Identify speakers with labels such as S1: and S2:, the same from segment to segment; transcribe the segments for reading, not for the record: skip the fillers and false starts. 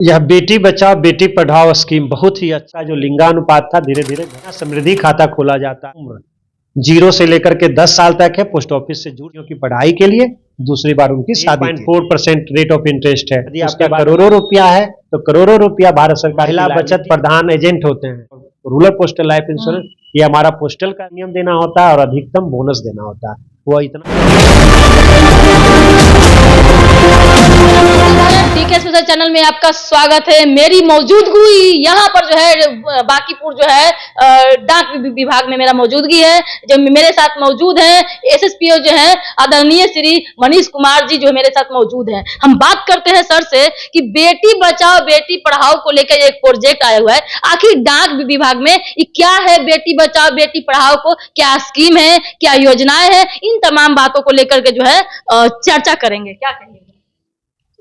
S1: यह बेटी बचाओ बेटी पढ़ाओ स्कीम बहुत ही अच्छा जो लिंगानुपात था धीरे धीरे समृद्धि खाता खोला जाता है। उम्र 0 से लेकर के 10 साल तक है। पोस्ट ऑफिस से जुड़ियों की पढ़ाई के लिए, दूसरी बार उनकी शादी। 8.4% रेट ऑफ इंटरेस्ट है। यदि आपका करोड़ों रुपया है तो करोड़ों रुपया भारत सरकार महिला बचत प्रधान एजेंट होते हैं। रूरल पोस्टल लाइफ इंश्योरेंस ये हमारा पोस्टल का नियम देना होता है और अधिकतम बोनस देना होता है। वो इतना
S2: डीके स्पेशल चैनल में आपका स्वागत है। मेरी मौजूदगी यहाँ पर जो है बांकीपुर जो है डाक विभाग में मेरा मौजूदगी है। जो मेरे साथ मौजूद हैं एसएसपीओ जो है आदरणीय श्री मनीष कुमार जी जो मेरे साथ मौजूद हैं। हम बात करते हैं सर से कि बेटी बचाओ बेटी पढ़ाओ को लेकर एक प्रोजेक्ट आया हुआ है। आखिर डाक विभाग में ये क्या है, बेटी बचाओ बेटी पढ़ाओ को क्या स्कीम है, क्या योजनाएं हैं, इन तमाम बातों को लेकर के जो है चर्चा करेंगे। क्या कहेंगे?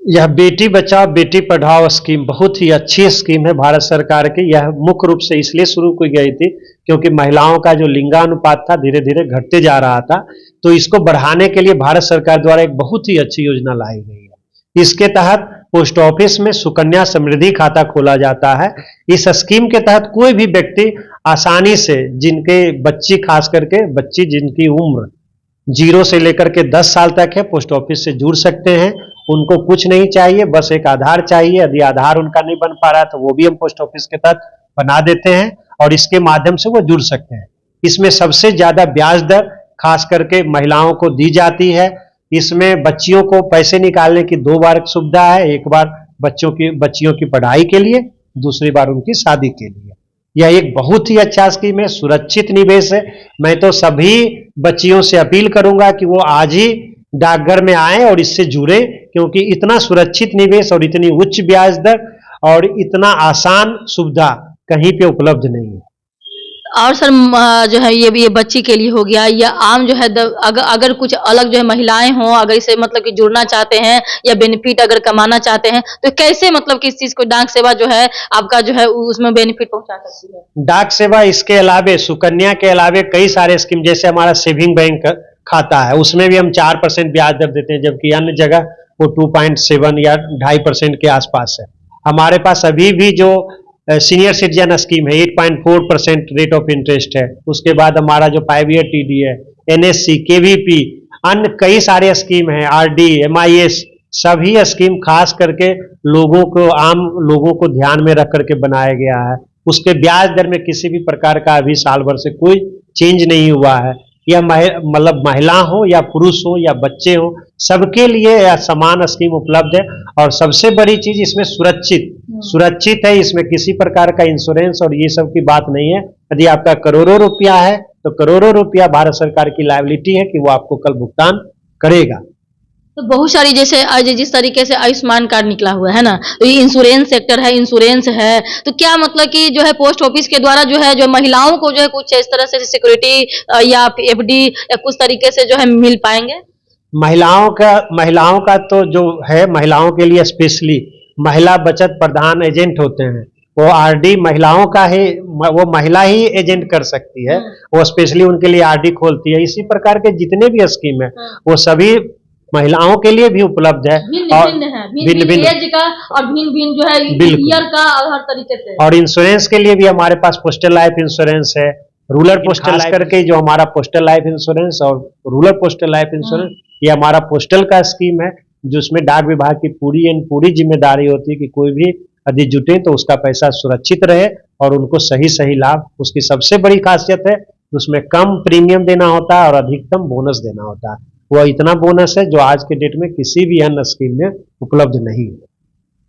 S1: यह बेटी बचाओ बेटी पढ़ाओ स्कीम बहुत ही अच्छी स्कीम है भारत सरकार की। यह मुख्य रूप से इसलिए शुरू की गई थी क्योंकि महिलाओं का जो लिंगानुपात था धीरे धीरे घटते जा रहा था, तो इसको बढ़ाने के लिए भारत सरकार द्वारा एक बहुत ही अच्छी योजना लाई गई है। इसके तहत पोस्ट ऑफिस में सुकन्या समृद्धि खाता खोला जाता है। इस स्कीम के तहत कोई भी व्यक्ति आसानी से, जिनके बच्ची खास करके बच्ची जिनकी उम्र 0 से लेकर के 10 साल तक है, पोस्ट ऑफिस से जुड़ सकते हैं। उनको कुछ नहीं चाहिए, बस एक आधार चाहिए। यदि आधार उनका नहीं बन पा रहा तो वो भी हम पोस्ट ऑफिस के तहत बना देते हैं और इसके माध्यम से वो जुड़ सकते हैं। इसमें सबसे ज्यादा ब्याज दर खास करके महिलाओं को दी जाती है। इसमें बच्चियों को पैसे निकालने की 2 बार सुविधा है। एक बार बच्चियों की पढ़ाई के लिए, दूसरी बार उनकी शादी के लिए। यह एक बहुत ही अच्छा स्कीम है, सुरक्षित निवेश है। मैं तो सभी बच्चियों से अपील करूंगा कि वो आज ही डाकघर में आए और इससे जुड़े, क्योंकि इतना सुरक्षित निवेश और इतनी उच्च ब्याज दर और इतना आसान सुविधा कहीं पे उपलब्ध नहीं है।
S2: और सर जो है ये बच्ची के लिए हो गया, या आम जो है अगर कुछ अलग जो है महिलाएं हों, अगर इसे मतलब कि जुड़ना चाहते हैं या बेनिफिट अगर कमाना चाहते हैं तो कैसे मतलब किस चीज को डाक सेवा जो है आपका जो है उसमें बेनिफिट पहुंचा सकती है?
S1: डाक सेवा इसके अलावे, सुकन्या के अलावे कई सारे स्कीम, जैसे हमारा सेविंग बैंक खाता है, उसमें भी हम 4% ब्याज दर देते हैं, जबकि अन्य जगह वो 2.7 या 2.5% के आसपास है। हमारे पास अभी भी जो सीनियर सिटीजन स्कीम है 8.4% रेट ऑफ इंटरेस्ट है। उसके बाद हमारा जो 5 ईयर टीडी है, एनएससी, केवीपी, अन्य कई सारे स्कीम है, आरडी, एमआईएस, सभी स्कीम खास करके लोगों को, आम लोगों को ध्यान में रख करके बनाया गया है। उसके ब्याज दर में किसी भी प्रकार का अभी साल भर से कोई चेंज नहीं हुआ है। यह मतलब महिला हो या पुरुष हो या बच्चे हो, सबके लिए यह समान स्कीम उपलब्ध है। और सबसे बड़ी चीज इसमें सुरक्षित है। इसमें किसी प्रकार का इंश्योरेंस और ये सब की बात नहीं है। यदि आपका करोड़ों रुपया है तो करोड़ों रुपया भारत सरकार की लायबिलिटी है कि वो आपको कल भुगतान करेगा।
S2: तो बहुत सारी जैसे जिस तरीके से आयुष्मान कार्ड निकला हुआ है ना, तो ये इंश्योरेंस सेक्टर है, इंश्योरेंस है, तो क्या मतलब कि जो है पोस्ट ऑफिस के द्वारा जो है जो महिलाओं को जो है कुछ इस तरह से सिक्योरिटी या एफडी या कुछ तरीके से जो है मिल पाएंगे?
S1: महिलाओं का तो जो है, महिलाओं के लिए स्पेशली महिला बचत प्रधान एजेंट होते हैं। वो आरडी महिलाओं का ही, वो महिला ही एजेंट कर सकती है। वो स्पेशली उनके लिए आरडी खोलती है। इसी प्रकार के जितने भी स्कीम है वो सभी महिलाओं के लिए भी उपलब्ध है।
S2: भिन्न एज का और भिन्न जो है ईयर का और हर तरीके से।
S1: और इंश्योरेंस के लिए भी हमारे पास पोस्टल लाइफ इंश्योरेंस है, रूरल पोस्टल करके जो हमारा पोस्टल लाइफ इंश्योरेंस और रूरल पोस्टल लाइफ इंश्योरेंस, ये हमारा पोस्टल का स्कीम है, जिसमें डाक विभाग की पूरी जिम्मेदारी होती है कि कोई भी यदि जुटे तो उसका पैसा सुरक्षित रहे और उनको सही लाभ। उसकी सबसे बड़ी खासियत है उसमें कम प्रीमियम देना होता है और अधिकतम बोनस देना होता है। वह इतना बोनस है जो आज के डेट में किसी भी अन्य स्कीम में उपलब्ध नहीं है।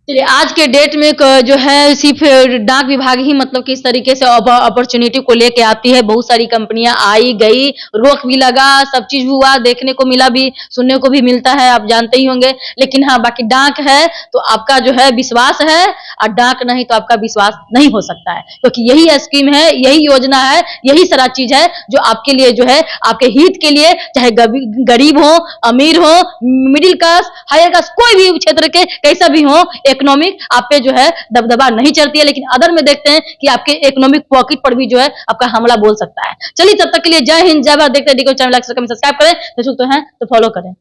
S2: चलिए, आज के डेट में जो है सिर्फ डाक विभाग ही मतलब किस तरीके से अपॉर्चुनिटी को लेके आती है। बहुत सारी कंपनियां आई गई, रोक भी लगा, सब चीज हुआ, देखने को मिला भी, सुनने को भी मिलता है, आप जानते ही होंगे। लेकिन हाँ, बाकी डाक है तो आपका जो है विश्वास है, और डाक नहीं तो आपका विश्वास नहीं हो सकता है, क्योंकि यही स्कीम है, यही योजना है, यही सारा चीज है जो आपके लिए जो है आपके हित के लिए, चाहे गरीब हो, अमीर हो, मिडिल क्लास, हायर क्लास, कोई भी क्षेत्र के कैसा भी हो, इकोनॉमिक आप पे जो है दबदबा नहीं चलती है। लेकिन अदर में देखते हैं कि आपके इकोनॉमिक पॉकेट पर भी जो है आपका हमला बोल सकता है। चलिए, तब तक के लिए जय हिंद, जय भारत। देखते हैं डीके चैनल, लाइक सब्सक्राइब करें, फेसबुक तो है तो फॉलो करें।